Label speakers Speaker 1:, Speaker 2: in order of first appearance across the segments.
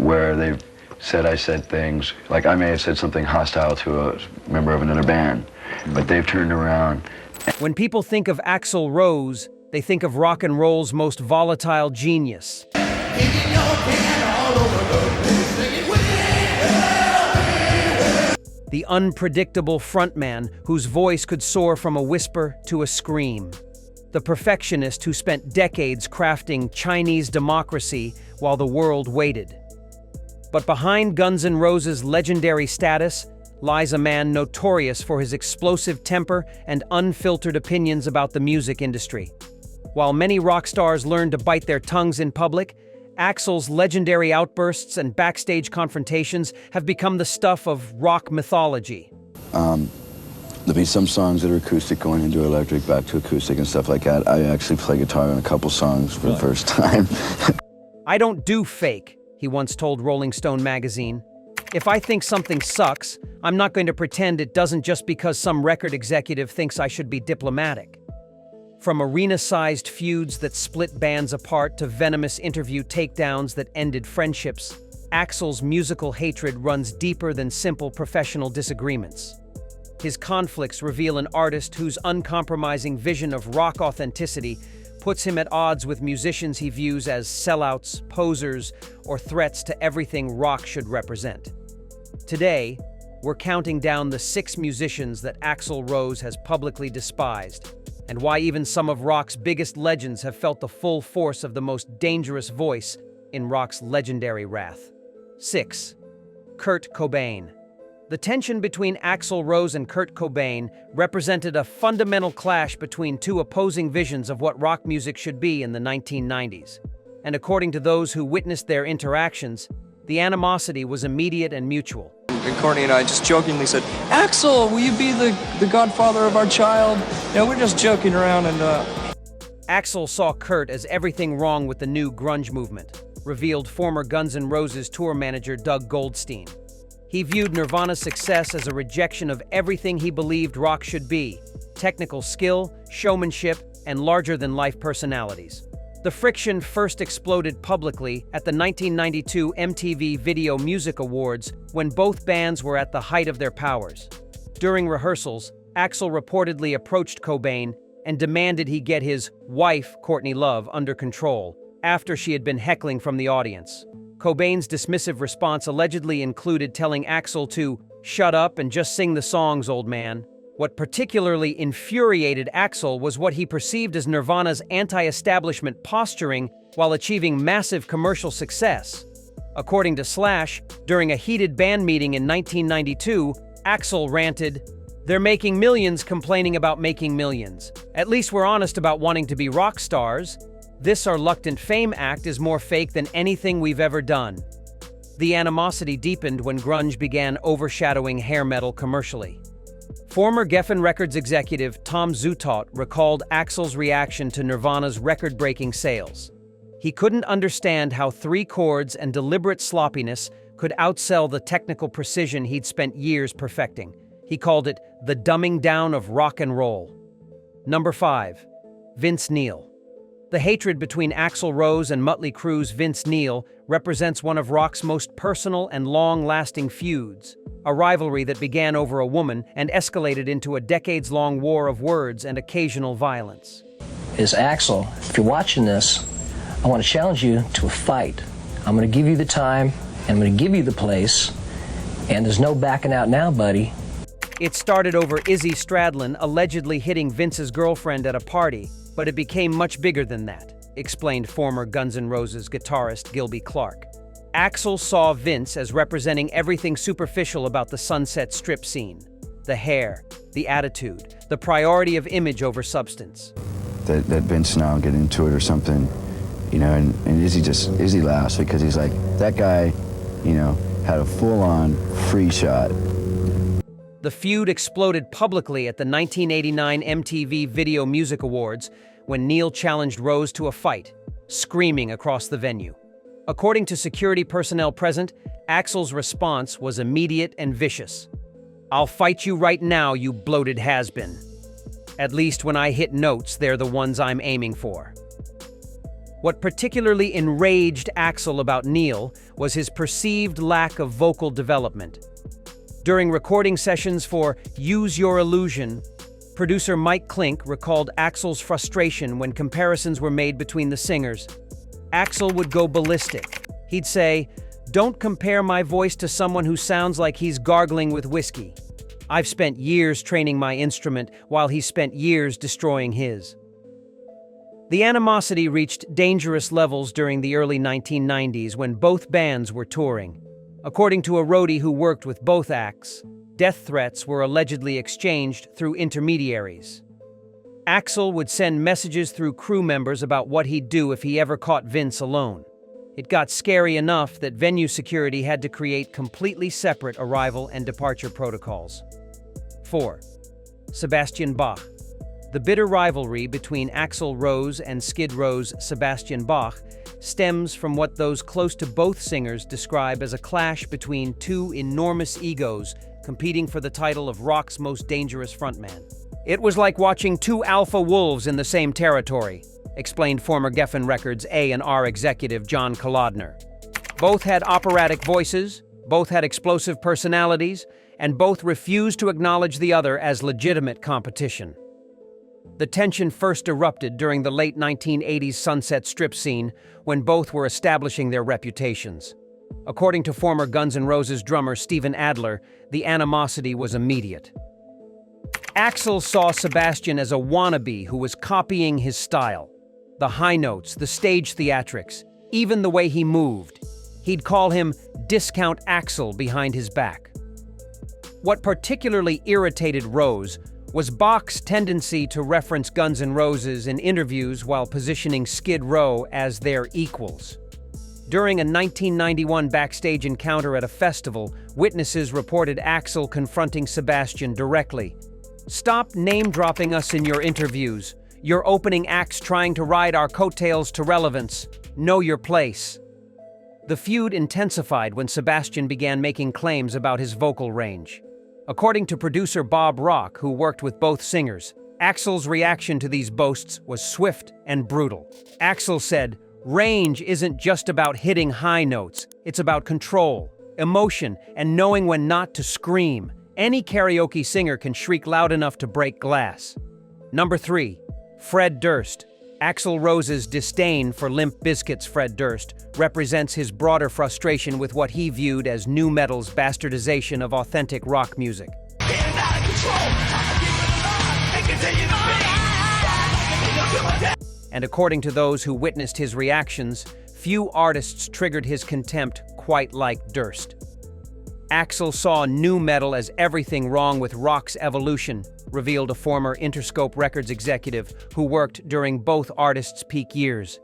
Speaker 1: where they've said I said things, like I may have said something hostile to a member of another band, but they've turned around.
Speaker 2: When people think of Axl Rose, they think of rock and roll's most volatile genius. The unpredictable frontman whose voice could soar from a whisper to a scream. The perfectionist who spent decades crafting Chinese democracy while the world waited. But behind Guns N' Roses' legendary status lies a man notorious for his explosive temper and unfiltered opinions about the music industry. While many rock stars learn to bite their tongues in public, Axl's legendary outbursts and backstage confrontations have become the stuff of rock mythology.
Speaker 1: There'll be some songs that are acoustic going into electric, back to acoustic and stuff like that. I actually play guitar on a couple songs for the first time.
Speaker 2: "I don't do fake," he once told Rolling Stone magazine. "If I think something sucks, I'm not going to pretend it doesn't just because some record executive thinks I should be diplomatic." From arena-sized feuds that split bands apart to venomous interview takedowns that ended friendships, Axl's musical hatred runs deeper than simple professional disagreements. His conflicts reveal an artist whose uncompromising vision of rock authenticity puts him at odds with musicians he views as sellouts, posers, or threats to everything rock should represent. Today, we're counting down the 6 musicians that Axl Rose has publicly despised, and why even some of rock's biggest legends have felt the full force of the most dangerous voice in rock's legendary wrath. 6. Kurt Cobain. The tension between Axl Rose and Kurt Cobain represented a fundamental clash between two opposing visions of what rock music should be in the 1990s. And according to those who witnessed their interactions, the animosity was immediate and mutual.
Speaker 3: And Courtney and I just jokingly said, "Axl, will you be the godfather of our child?" You know, we're just joking around and
Speaker 2: Axl saw Kurt as everything wrong with the new grunge movement, revealed former Guns N' Roses tour manager Doug Goldstein. He viewed Nirvana's success as a rejection of everything he believed rock should be: technical skill, showmanship, and larger-than-life personalities. The friction first exploded publicly at the 1992 MTV Video Music Awards when both bands were at the height of their powers. During rehearsals, Axl reportedly approached Cobain and demanded he get his wife, Courtney Love, under control after she had been heckling from the audience. Cobain's dismissive response allegedly included telling Axl to "shut up and just sing the songs, old man." What particularly infuriated Axl was what he perceived as Nirvana's anti-establishment posturing while achieving massive commercial success. According to Slash, during a heated band meeting in 1992, Axl ranted, "They're making millions complaining about making millions. At least we're honest about wanting to be rock stars. This our reluctant fame act is more fake than anything we've ever done." The animosity deepened when grunge began overshadowing hair metal commercially. Former Geffen Records executive Tom Zutaut recalled Axl's reaction to Nirvana's record-breaking sales. He couldn't understand how 3 chords and deliberate sloppiness could outsell the technical precision he'd spent years perfecting. He called it the dumbing down of rock and roll. Number 5. Vince Neil. The hatred between Axl Rose and Mötley Crüe's Vince Neil represents one of rock's most personal and long-lasting feuds, a rivalry that began over a woman and escalated into a decades-long war of words and occasional violence.
Speaker 4: Is Axl, if you're watching this, I want to challenge you to a fight. I'm going to give you the time, and I'm going to give you the place, and there's no backing out now, buddy.
Speaker 2: It started over Izzy Stradlin allegedly hitting Vince's girlfriend at a party, but it became much bigger than that, explained former Guns N' Roses guitarist Gilby Clarke. Axl saw Vince as representing everything superficial about the Sunset Strip scene: the hair, the attitude, the priority of image over substance.
Speaker 1: That Vince and I'll get into it or something, you know, and Izzy laughs because he's like, that guy, you know, had a full-on free shot.
Speaker 2: The feud exploded publicly at the 1989 MTV Video Music Awards when Neil challenged Rose to a fight, screaming across the venue. According to security personnel present, Axl's response was immediate and vicious. "I'll fight you right now, you bloated has-been. At least when I hit notes, they're the ones I'm aiming for." What particularly enraged Axl about Neil was his perceived lack of vocal development. During recording sessions for Use Your Illusion, producer Mike Klink recalled Axl's frustration when comparisons were made between the singers. Axl would go ballistic. He'd say, "Don't compare my voice to someone who sounds like he's gargling with whiskey. I've spent years training my instrument while he spent years destroying his." The animosity reached dangerous levels during the early 1990s when both bands were touring. According to a roadie who worked with both acts, death threats were allegedly exchanged through intermediaries. Axl would send messages through crew members about what he'd do if he ever caught Vince alone. It got scary enough that venue security had to create completely separate arrival and departure protocols. 4. Sebastian Bach. The bitter rivalry between Axl Rose and Skid Row's Sebastian Bach stems from what those close to both singers describe as a clash between two enormous egos competing for the title of rock's most dangerous frontman. "It was like watching two alpha wolves in the same territory," explained former Geffen Records A&R executive John Kolodner. Both had operatic voices, both had explosive personalities, and both refused to acknowledge the other as legitimate competition. The tension first erupted during the late 1980s Sunset Strip scene when both were establishing their reputations. According to former Guns N' Roses drummer Steven Adler, the animosity was immediate. Axl saw Sebastian as a wannabe who was copying his style. The high notes, the stage theatrics, even the way he moved. He'd call him Discount Axl behind his back. What particularly irritated Rose was Bach's tendency to reference Guns N' Roses in interviews while positioning Skid Row as their equals. During a 1991 backstage encounter at a festival, witnesses reported Axl confronting Sebastian directly. "Stop name-dropping us in your interviews. Your opening acts trying to ride our coattails to relevance. Know your place." The feud intensified when Sebastian began making claims about his vocal range. According to producer Bob Rock, who worked with both singers, Axl's reaction to these boasts was swift and brutal. Axl said, "Range isn't just about hitting high notes. It's about control, emotion, and knowing when not to scream. Any karaoke singer can shriek loud enough to break glass." Number 3. Fred Durst. Axl Rose's disdain for Limp Bizkit's Fred Durst represents his broader frustration with what he viewed as nu metal's bastardization of authentic rock music. And according to those who witnessed his reactions, few artists triggered his contempt quite like Durst. Axl saw nu metal as everything wrong with rock's evolution, revealed a former Interscope Records executive who worked during both artists' peak years.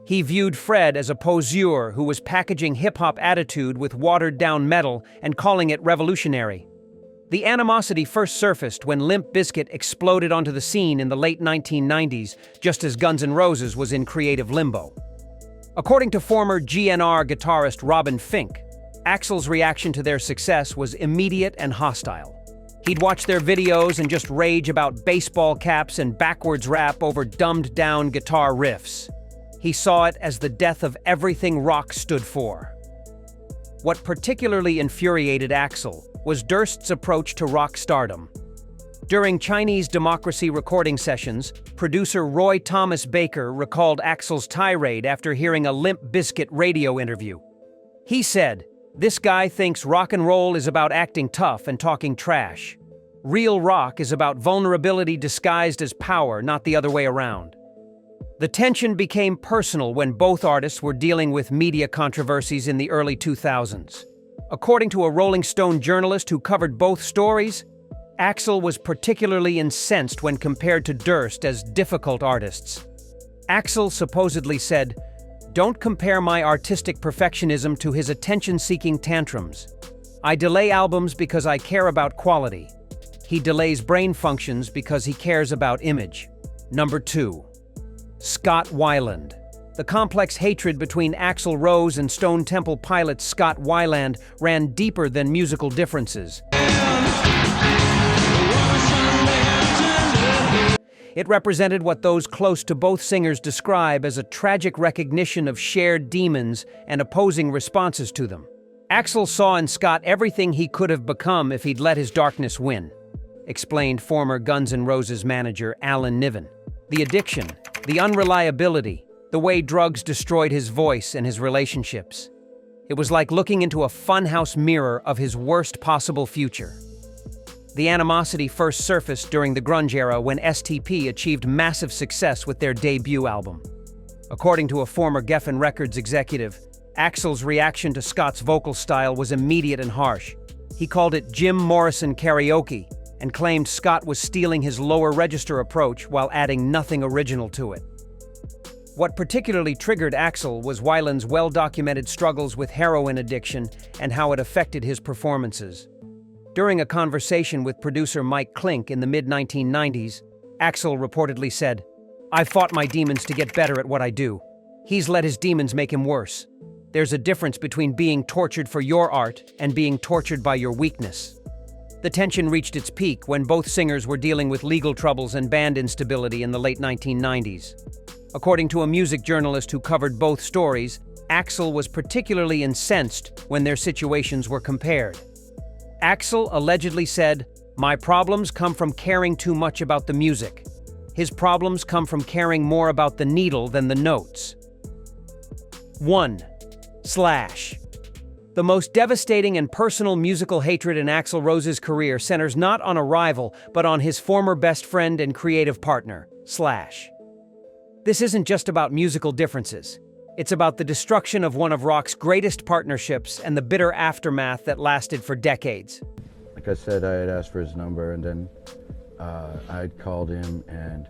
Speaker 2: He viewed Fred as a poseur who was packaging hip-hop attitude with watered-down metal and calling it revolutionary. The animosity first surfaced when Limp Bizkit exploded onto the scene in the late 1990s, just as Guns N' Roses was in creative limbo. According to former GNR guitarist Robin Fink, Axl's reaction to their success was immediate and hostile. He'd watch their videos and just rage about baseball caps and backwards rap over dumbed-down guitar riffs. He saw it as the death of everything rock stood for. What particularly infuriated Axl was Durst's approach to rock stardom. During Chinese Democracy recording sessions, producer Roy Thomas Baker recalled Axl's tirade after hearing a Limp Bizkit radio interview. He said, "This guy thinks rock and roll is about acting tough and talking trash. Real rock is about vulnerability disguised as power, not the other way around." The tension became personal when both artists were dealing with media controversies in the early 2000s. According to a Rolling Stone journalist who covered both stories, Axl was particularly incensed when compared to Durst as difficult artists. Axl supposedly said, "Don't compare my artistic perfectionism to his attention-seeking tantrums. I delay albums because I care about quality. He delays brain functions because he cares about image." Number 2. Scott Weiland. The complex hatred between Axl Rose and Stone Temple Pilots' Scott Weiland ran deeper than musical differences. It represented what those close to both singers describe as a tragic recognition of shared demons and opposing responses to them. Axl saw in Scott everything he could have become if he'd let his darkness win, explained former Guns N' Roses manager Alan Niven. The addiction, the unreliability, the way drugs destroyed his voice and his relationships. It was like looking into a funhouse mirror of his worst possible future. The animosity first surfaced during the grunge era when STP achieved massive success with their debut album. According to a former Geffen Records executive, Axl's reaction to Scott's vocal style was immediate and harsh. He called it Jim Morrison karaoke and claimed Scott was stealing his lower register approach while adding nothing original to it. What particularly triggered Axl was Weiland's well-documented struggles with heroin addiction and how it affected his performances. During a conversation with producer Mike Klink in the mid-1990s, Axl reportedly said, "I've fought my demons to get better at what I do. He's let his demons make him worse. There's a difference between being tortured for your art and being tortured by your weakness." The tension reached its peak when both singers were dealing with legal troubles and band instability in the late 1990s. According to a music journalist who covered both stories, Axl was particularly incensed when their situations were compared. Axl allegedly said, "My problems come from caring too much about the music. His problems come from caring more about the needle than the notes." 1. Slash. The most devastating and personal musical hatred in Axl Rose's career centers not on a rival, but on his former best friend and creative partner, Slash. This isn't just about musical differences. It's about the destruction of one of rock's greatest partnerships and the bitter aftermath that lasted for decades.
Speaker 1: Like I said, I had asked for his number, and then I had called him, and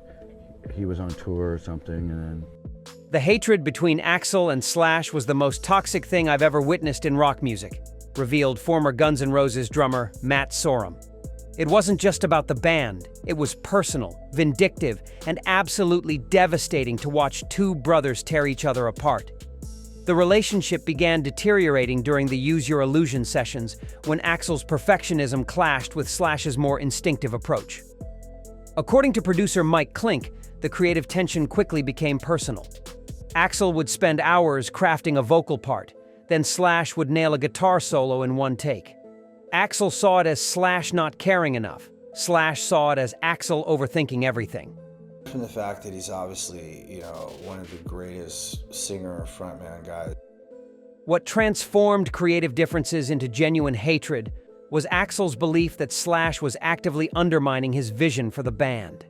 Speaker 1: he was on tour or something, and then...
Speaker 2: The hatred between Axl and Slash was the most toxic thing I've ever witnessed in rock music, revealed former Guns N' Roses drummer Matt Sorum. It wasn't just about the band, it was personal, vindictive, and absolutely devastating to watch two brothers tear each other apart. The relationship began deteriorating during the Use Your Illusion sessions when Axl's perfectionism clashed with Slash's more instinctive approach. According to producer Mike Klink, the creative tension quickly became personal. Axl would spend hours crafting a vocal part, then Slash would nail a guitar solo in one take. Axl saw it as Slash not caring enough. Slash saw it as Axl overthinking everything.
Speaker 5: From the fact that he's obviously, one of the greatest singer or frontman guys.
Speaker 2: What transformed creative differences into genuine hatred was Axl's belief that Slash was actively undermining his vision for the band.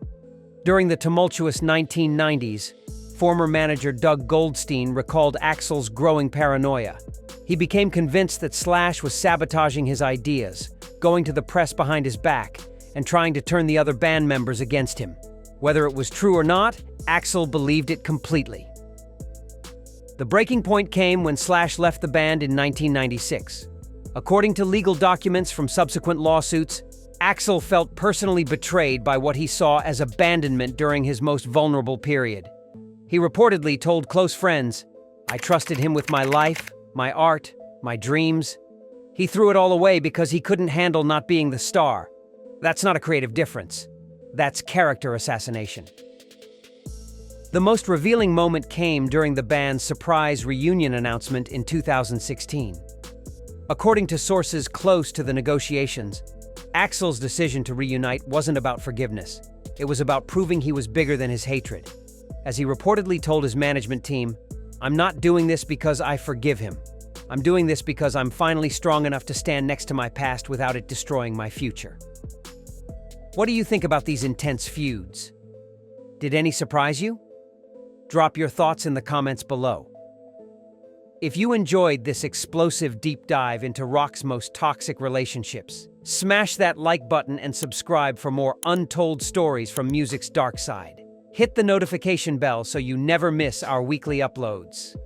Speaker 2: During the tumultuous 1990s, former manager Doug Goldstein recalled Axl's growing paranoia. He became convinced that Slash was sabotaging his ideas, going to the press behind his back, and trying to turn the other band members against him. Whether it was true or not, Axl believed it completely. The breaking point came when Slash left the band in 1996. According to legal documents from subsequent lawsuits, Axl felt personally betrayed by what he saw as abandonment during his most vulnerable period. He reportedly told close friends, "I trusted him with my life, my art, my dreams. He threw it all away because he couldn't handle not being the star. That's not a creative difference. That's character assassination." The most revealing moment came during the band's surprise reunion announcement in 2016. According to sources close to the negotiations, Axl's decision to reunite wasn't about forgiveness. It was about proving he was bigger than his hatred. As he reportedly told his management team, "I'm not doing this because I forgive him. I'm doing this because I'm finally strong enough to stand next to my past without it destroying my future." What do you think about these intense feuds? Did any surprise you? Drop your thoughts in the comments below. If you enjoyed this explosive deep dive into rock's most toxic relationships, smash that like button and subscribe for more untold stories from music's dark side. Hit the notification bell so you never miss our weekly uploads.